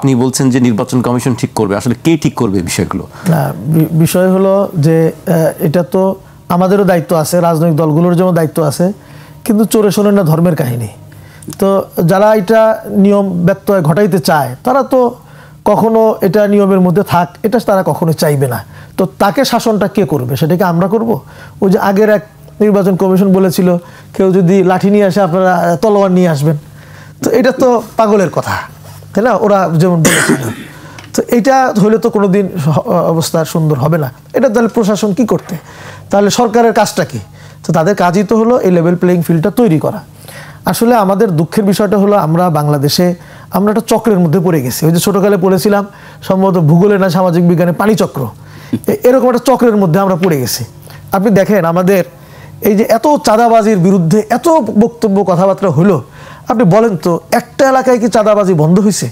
আপনি বলছেন যে নির্বাচন কমিশন ঠিক করবে, আসলে কে ঠিক করবে বিষয়গুলো? না, বিষয় হলো যে এটা তো আমাদেরও দায়িত্ব আছে, রাজনৈতিক দলগুলোর জন্য দায়িত্ব আছে, কিন্তু চোরে শোনে না ধর্মের কাহিনী। তো যারা এটা নিয়ম ব্যত্যয় ঘটাইতে চায় তারা তো কখনো এটা নিয়মের মধ্যে থাক এটা তারা কখনো চাইবে না। তো তাকে শাসনটা কে করবে? সেটাকে আমরা করব? ওই যে আগের এক নির্বাচন কমিশন বলেছিল কেউ যদি লাঠি নিয়ে আসে আপনারা তলোয়ার নিয়ে আসবেন, তো এটা তো পাগলের কথা, তাই না? ওরা যেমন বলেছিল, তো এটা হলে তো কোনোদিন অবস্থা সুন্দর হবে না। এটা তাহলে প্রশাসন কি করতে? তাহলে সরকারের কাজটা কি? তো তাদের কাজই তো হলো এই লেভেল প্লেইং ফিল্ডটা তৈরি করা। আসলে আমাদের দুঃখের বিষয়টা হলো আমরা বাংলাদেশে আমরা একটা চক্রের মধ্যে পড়ে গেছি। ওই যে ছোটোকালে পড়েছিলাম সম্ভবত ভূগোলে না সামাজিক বিজ্ঞানে পানিচক্র, এরকম একটা চক্রের মধ্যে আমরা পড়ে গেছি। আপনি দেখেন আমাদের এই যে এত চাঁদাবাজির বিরুদ্ধে এত বক্তব্য কথাবার্তা হলো, আপনি বলেন তো একটা এলাকায় কি চাঁদাবাজি বন্ধ হয়েছে?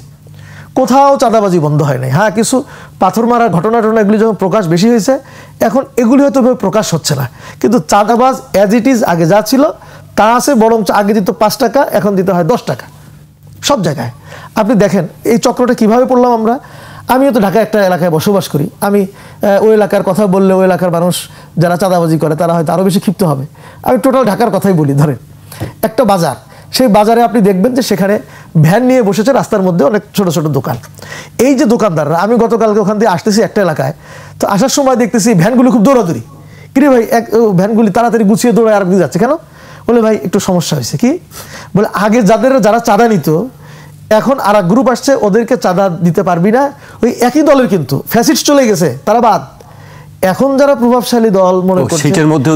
কোথাও চাঁদাবাজি বন্ধ হয় নাই। হ্যাঁ, কিছু পাথর মারার ঘটনা এগুলি যখন প্রকাশ বেশি হয়েছে, এখন এগুলি হয়তো প্রকাশ হচ্ছে না, কিন্তু চাঁদাবাজ অ্যাজ ইট ইজ আগে যা ছিল তা আছে, বরং আগে দিত 5 টাকা, এখন দিতে হয় 10 টাকা সব জায়গায়। আপনি দেখেন এই চক্রটা কিভাবে পড়লাম আমরা। আমিও তো ঢাকা একটা এলাকায় বসবাস করি, আমি ওই এলাকার কথা বললে ওই এলাকার মানুষ যারা চাঁদাবাজি করে তারা হয়তো আরও বেশি ক্ষিপ্ত হবে। আমি টোটাল ঢাকার কথাই বলি। ধরেন একটা বাজার, সেই বাজারে আপনি দেখবেন যে সেখানে ভ্যান নিয়ে বসেছে, রাস্তার মধ্যে অনেক ছোট ছোট দোকান। এই যে দোকানদাররা, আমি গতকালকে ওখান দিয়ে আসতেছি একটা এলাকায়, তো আসার সময় দেখতেছি ভ্যানগুলি খুব দৌড়াদৌড়ি। কিরে ভাই, ভ্যানগুলি তাড়াতাড়ি গুছিয়ে দৌড়ায় আর যাচ্ছে কেন? বলে ভাই একটু সমস্যা হয়েছে। কি বলে? আগে যারা চাঁদা নিত, এখন আর এক গ্রুপ আসছে, ওদেরকে চাঁদা দিতে পারবি না। ওই একই দলের কিন্তু ফ্যাসিস্ট চলে গেছে, তারা বাদ। এখন যারা প্রভাবশালী দল মনে করছে এটার মধ্যেও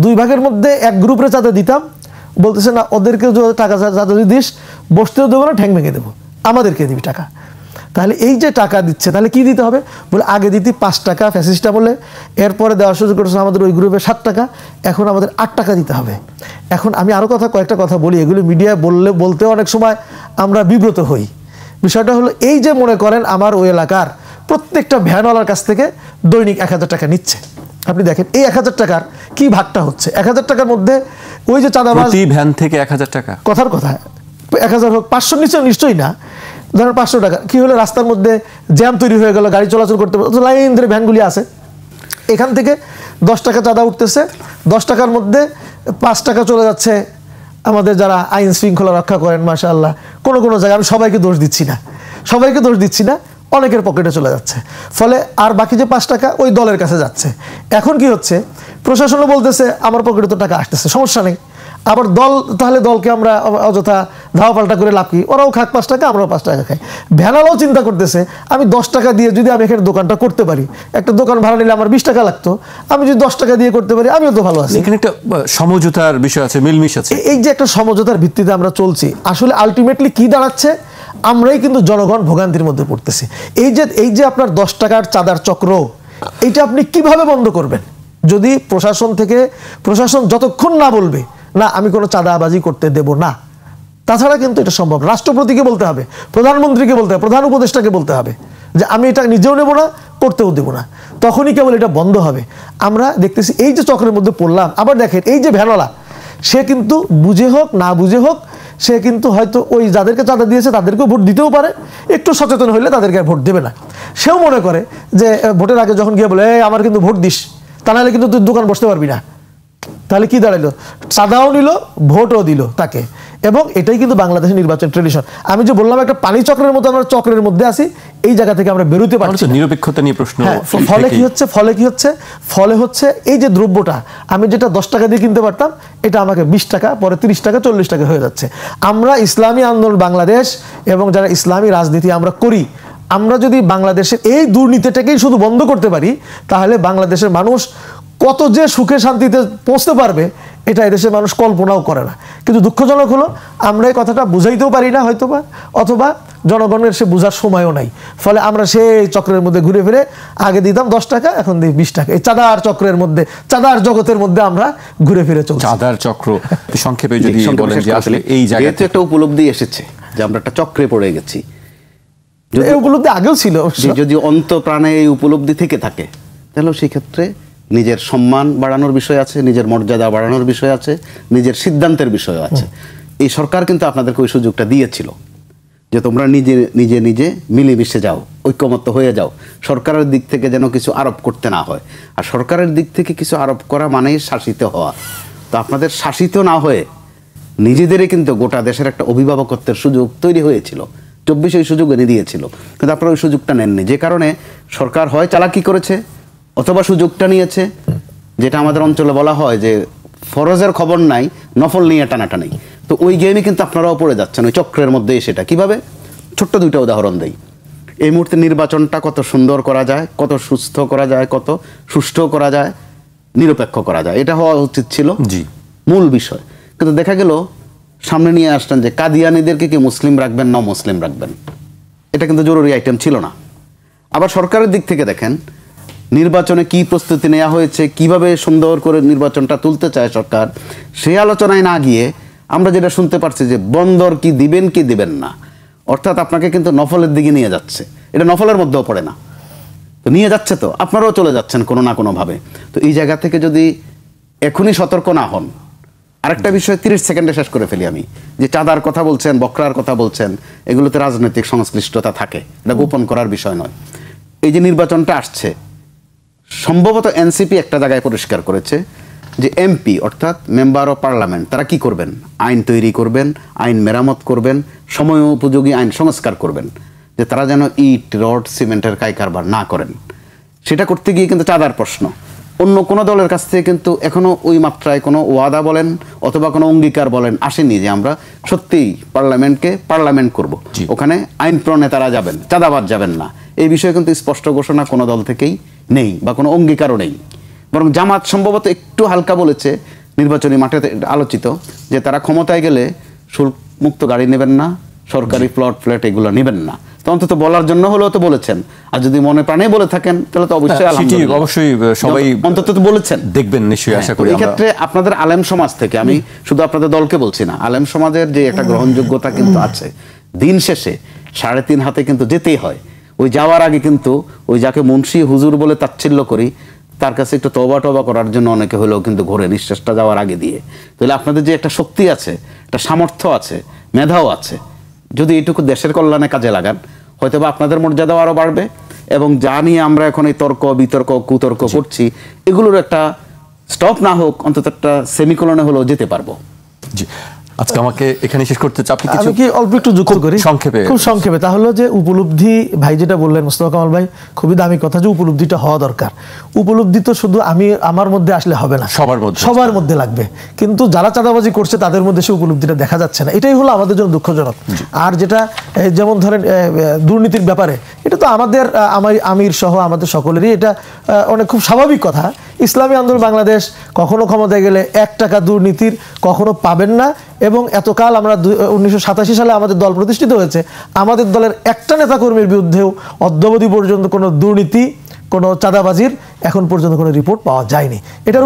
দুই ভাগের মধ্যে এক গ্রুপের চাঁদা দিতাম, বলতেছে না ওদেরকে টাকা চাঁদা যদি দিস বসতেও দেবো না, ঠ্যাং ভেঙে দেবো, আমাদেরকে দিবি টাকা। তাহলে এই যে টাকা দিচ্ছে তাহলে কি দিতে হবে? বলে আগে দিতি 5 টাকা ফ্যাসিস্টটা বলে, এরপরে দেওয়ার সুযোগ করেছে আমাদের ওই গ্রুপে 7 টাকা, এখন আমাদের 8 টাকা দিতে হবে। এখন আমি আরও কয়েকটা কথা বলি, এগুলো মিডিয়ায় বলতে অনেক সময় আমরা বিব্রত হই। বিষয়টা হলো এই যে মনে করেন আমার ওই এলাকার প্রত্যেকটা ভ্যানওয়ালার কাছ থেকে দৈনিক 1000 টাকা নিচ্ছে। আপনি দেখেন এই 1000 টাকার কি ভাগটা হচ্ছে। 1000 টাকার মধ্যে ওই যে চাঁদাবাজ ভ্যান থেকে 1000 টাকা, কথার কথা 1000 হোক 500 নিশ্চয়ই না, ধরেন 500 টাকা। কি হলো? রাস্তার মধ্যে জ্যাম তৈরি হয়ে গেল, গাড়ি চলাচল করতে লাইন ধরে ভ্যানগুলি আছে, এখান থেকে 10 টাকা চাঁদা উঠতেছে, 10 টাকার মধ্যে 5 টাকা চলে যাচ্ছে আমাদের যারা আইন শৃঙ্খলা রক্ষা করেন, মাশাআল্লাহ। কোনো জায়গায় আমি সবাইকে দোষ দিচ্ছি না, অনেকের পকেটে চলে যাচ্ছে। ফলে আর বাকি যে 5 টাকা ওই দলের কাছে যাচ্ছে। এখন কি হচ্ছে? প্রশাসনও বলতেছে আমার পকেটে তো টাকা আসতেছে, সমস্যা নেই। আবার তাহলে দলকে আমরা অযথা ধাওয়া পাল্টা করে লাভ কি? ওরাও খাক 5 টাকা, আমরাও 5 টাকা খাই। ভ্যানালাও চিন্তা করতেছে আমি 10 টাকা দিয়ে যদি আমি এখানে দোকানটা করতে পারি, একটা দোকান ভাড়া নিলে আমার 20 টাকা লাগতো, আমি যদি 10 টাকা দিয়ে করতে পারি আমিও তো ভালো আছি। এখানে একটা সমঝোতার বিষয় আছে, মিলমিশ আছে। এই যে একটা সমঝোতার ভিত্তিতে আমরা চলছি, আসলে আলটিমেটলি কি দাঁড়াচ্ছে? আমরাই কিন্তু জনগণ ভোগান্তির মধ্যে পড়তেছি। এই যে আপনার 10 টাকার চাঁদার চক্র, এইটা আপনি কিভাবে বন্ধ করবেন? যদি প্রশাসন যতক্ষণ না বলবে না আমি কোনো চাঁদাবাজি করতে দেব না, তাছাড়া কিন্তু এটা সম্ভব। রাষ্ট্রপতিকে বলতে হবে, প্রধানমন্ত্রীকে বলতে হবে, প্রধান উপদেষ্টাকে বলতে হবে যে আমি এটা নিজেও নেব না, করতেও দেব না, তখনই কেবল এটা বন্ধ হবে। আমরা দেখতেছি এই যে চক্রের মধ্যে পড়লাম। আবার দেখেন এই যে ভ্যানওয়ালা, সে কিন্তু বুঝে হোক না বুঝে হোক, সে কিন্তু হয়তো ওই যাদেরকে চাঁদা দিয়েছে তাদেরকেও ভোট দিতেও পারে, একটু সচেতন হইলে তাদেরকে আর ভোট দেবে না। সেও মনে করে যে ভোটের আগে যখন গিয়ে বলে আমার কিন্তু ভোট দিস, তা নাহলে কিন্তু তুই দোকান বসতে পারবি না। তাহলে কি দাঁড়াইলো? চাঁদাও নিল, ভোটও দিল তাকে। এবং এটাই কিন্তু বাংলাদেশের নির্বাচন ট্রেডিশন। আমি যে বললাম একটা পানি চক্রের মতো আমরা চক্রের মধ্যে আছি, এই জায়গা থেকে আমরা বেরোতে পারছি। নিরপেক্ষতা নিয়ে প্রশ্ন। ফলে হচ্ছে এই যে দ্রব্যটা আমি যেটা 10 টাকা দিয়ে কিনতে পারতাম, এটা আমাকে 20 টাকা, পরে 30 টাকা, 40 টাকা হয়ে যাচ্ছে। আমরা ইসলামী আন্দোলন বাংলাদেশ এবং যারা ইসলামী রাজনীতি আমরা করি, আমরা যদি বাংলাদেশের এই দুর্নীতিটাকেই শুধু বন্ধ করতে পারি, তাহলে বাংলাদেশের মানুষ কত যে সুখে শান্তিতে পৌঁছতে পারবে এটা এদেশের মানুষ কল্পনাও করে না। কিন্তু দুঃখজনক হলো আমরা এই কথাটা বুঝাইতেও পারি না হয়তোবা, অথবা জনগণের সে বোঝার সময়ও নাই। ফলে আমরা সেই চক্রের মধ্যে ঘুরে ফিরে আগে দিতাম 10 টাকা, এখন দিই 20 টাকা। এই চাঁদার চক্রের মধ্যে, চাঁদার জগতের মধ্যে আমরা ঘুরে ফিরে চলছি। চাঁদার চক্র সংক্ষেপে যদি বলেন যে আসলে এই জায়গাতে একটা উপলব্ধি এসেছে যে আমরা একটা চক্রে পড়ে গেছি। এই উপলব্ধি আগেও ছিল, যদি অন্তঃপ্রাণে এই উপলব্ধি থেকে থাকে তাহলে সেই ক্ষেত্রে নিজের সম্মান বাড়ানোর বিষয় আছে, নিজের মর্যাদা বাড়ানোর বিষয় আছে, নিজের সিদ্ধান্তের বিষয় আছে। এই সরকার কিন্তু আপনাদেরকে ওই সুযোগটা দিয়েছিল। যে তোমরা নিজে নিজে নিজে মিলেমিশে যাও, ঐক্যমত্য হয়ে যাও, সরকারের দিক থেকে যেন কিছু আরোপ করতে না হয়। আর সরকারের দিক থেকে কিছু আরোপ করা মানেই শাসিত হওয়া। তো আপনাদের শাসিত না হয়ে নিজেদেরই কিন্তু গোটা দেশের একটা অভিভাবকত্বের সুযোগ তৈরি হয়েছিল। 24 ওই সুযোগ এনে দিয়েছিল, কিন্তু আপনারা ওই সুযোগটা নেননি, যে কারণে সরকার হয় চালাকি করেছে অথবা সুযোগটা নিয়েছে। যেটা আমাদের অঞ্চলে বলা হয় যে ফরজের খবর নাই, নফল নিয়ে টানাটানি। তো ওই গেমে কিন্তু আপনারাও পড়ে যাচ্ছেন, ওই চক্রের মধ্যেই। সেটা কিভাবে, ছোট্ট দুইটা উদাহরণ দেই। এই মুহূর্তে নির্বাচনটা কত সুন্দর করা যায়, কত সুস্থ করা যায়, কত সুষ্ঠু করা যায়, নিরপেক্ষ করা যায়, এটা হওয়া উচিত ছিল মূল বিষয়। কিন্তু দেখা গেল সামনে নিয়ে আসলেন যে কাদিয়ানীদেরকে কি মুসলিম রাখবেন না মুসলিম রাখবেন, এটা কিন্তু জরুরি আইটেম ছিল না। আবার সরকারের দিক থেকে দেখেন নির্বাচনে কি প্রস্তুতি নেওয়া হয়েছে, কিভাবে সুন্দর করে নির্বাচনটা তুলতে চায় সরকার, সেই আলোচনায় না গিয়ে আমরা যেটা শুনতে পারছি যে বন্দর কি দিবেন কি দিবেন না, অর্থাৎ আপনাকে কিন্তু নফলের দিকে নিয়ে যাচ্ছে। এটা নফলের মধ্যেও পড়ে না, তো নিয়ে যাচ্ছে, তো আপনারাও চলে যাচ্ছেন কোনো না কোনোভাবে। তো এই জায়গা থেকে যদি এখনই সতর্ক না হন, আরেকটা বিষয় 30 সেকেন্ডে শেষ করে ফেলি আমি, যে চাঁদার কথা বলছেন, বকরার কথা বলছেন, এগুলোতে রাজনৈতিক সংশ্লিষ্টতা থাকে, এটা গোপন করার বিষয় নয়। এই যে নির্বাচনটা আসছে, সম্ভবত এনসিপি একটা জায়গায় পরিষ্কার করেছে যে এমপি অর্থাৎ মেম্বার অফ পার্লামেন্ট তারা কি করবেন, আইন তৈরি করবেন, আইন মেরামত করবেন, সময় উপযোগী আইন সংস্কার করবেন, যে তারা যেন ইট রড সিমেন্টের কারবার না করেন। সেটা করতে গিয়ে কিন্তু চাঁদার প্রশ্ন অন্য কোনো দলের কাছ থেকে কিন্তু এখনো ওই মাত্রায় কোনো ওয়াদা বলেন অথবা কোনো অঙ্গীকার বলেন আসেনি যে আমরা সত্যিই পার্লামেন্টকে পার্লামেন্ট করব, ওখানে আইন প্রণেতারা যাবেন, চাঁদাবাদ যাবেন না। এই বিষয়ে কিন্তু স্পষ্ট ঘোষণা কোনো দল থেকেই নেই বা কোনো অঙ্গীকারও নেই। বরং জামাত সম্ভবত একটু হালকা বলেছে নির্বাচনী মাঠে আলোচিত, যে তারা ক্ষমতায় গেলে শুল্ক মুক্ত গাড়ি নেবেন না, সরকারি প্লট ফ্ল্যাট এগুলো নেবেন না। তো অন্তত বলার জন্য হলেও তো বলেছেন, আর যদি মনে প্রাণে বলে থাকেন তাহলে তো অবশ্যই আলহামদুলিল্লাহ, অবশ্যই সবাই অন্তত তো বলেছেন, দেখবেন নিশ্চয়ই, আশা করি। এই ক্ষেত্রে আপনাদের আলেম সমাজ থেকে, আমি শুধু আপনাদের দলকে বলছি না, আলেম সমাজের যে একটা গ্রহণযোগ্যতা কিন্তু আছে, দিন শেষে 3.5 হাতে কিন্তু যেতেই হয়। ওই যাওয়ার আগে কিন্তু ওই যাকে মুন্সি হুজুর বলে তাচ্ছিল্য করি তার কাছে একটু তওবা করার জন্য অনেকে হলেও কিন্তু ঘোরে নিঃশ্বাসটা যাওয়ার আগে দিয়ে। তাহলে আপনাদের যে একটা শক্তি আছে, একটা সামর্থ্য আছে, মেধাও আছে, যদি এইটুকু দেশের কল্যাণে কাজে লাগান, হয়তোবা আপনাদের মর্যাদাও আরও বাড়বে, এবং যা নিয়ে আমরা এখন এই তর্ক বিতর্ক কুতর্ক করছি এগুলোর একটা স্টপ না হোক, অন্তত একটা সেমিকোলনে হলেও যেতে পারবো। জি, আজকে আমাকে এখানে শেষ করতে চাই। আমি কি অল্প একটু যুক্ত করি খুব সংক্ষেপে, তাহলে যে উপলব্ধি ভাই যেটা বললেন মোস্তফা কামাল ভাই, খুবই দামি কথা, যে উপলব্ধিটা হওয়া দরকার। উপলব্ধি তো শুধু আমার মধ্যে আসলে হবে না, সবার মধ্যে লাগবে। কিন্তু যারা চাঁদাবাজি করছে তাদের মধ্যে সে উপলব্ধিটা দেখা যাচ্ছে না, এটাই হলো আমাদের জন্য দুঃখজনক। আর যেটা যেমন ধরেন দুর্নীতির ব্যাপারে, এটা তো আমাদের আমির সহ আমাদের সকলেরই এটা অনেক খুব স্বাভাবিক কথা। ইসলামী আন্দোলন বাংলাদেশ কখনো ক্ষমতায় গেলে 1 টাকা দুর্নীতির কখনো পাবেন না, এবং এতকাল আমরা 1987 সালে আমাদের দল প্রতিষ্ঠিত হয়েছে, আমাদের দলের একটা নেতাকর্মীর বিরুদ্ধেও অদ্যাবধি পর্যন্ত কোনো দুর্নীতি, কোনো চাঁদাবাজির এখন পর্যন্ত কোনো রিপোর্ট পাওয়া যায়নি। এটার